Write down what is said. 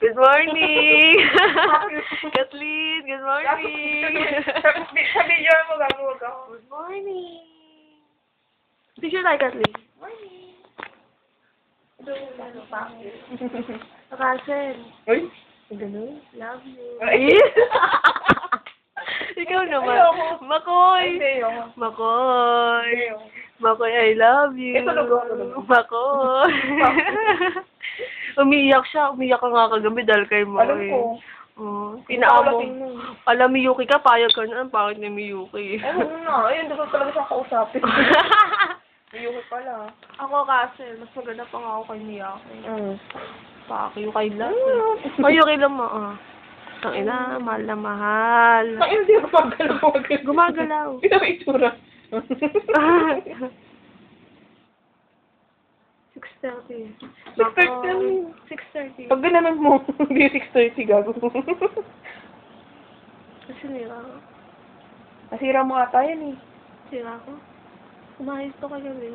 Good morning! Kathleen, good morning! Sa video mo, gagawag ako. Good morning! Picture tayo, Kathleen. Morning. Russell. Uy? Ganun? Love you. Ay. Ikaw naman. Ayoko. Makoy. Hindi, ayoko. Makoy. Ayoko. Makoy, I love you. Tulog. Makoy. Umiiyak siya. Umiiyak ka nga kagabi dahil kay Makoy. Alam ko. Oh, Inaamo. Alam, Miyuki ka, payag ka na. Bakit ni Miyuki? Ayun na. Ayun, doon talaga siya kausapin. Ayoko pala. Ako kasi, mas maganda pa nga ako kay Miyaki. Pakyo kay lang. Mm. Kayo kay lang mo, Tang ina, mahal na mahal. Ay, hindi ako gumagalaw. Gumagalaw. Ito ang itsura. 6:30. 6:30. 6:30. Pag ganaman mo, hindi 6:30 gago. Kasi nira ako. Nasira mo ata yan eh. Sira ako. Umayos to kagabi.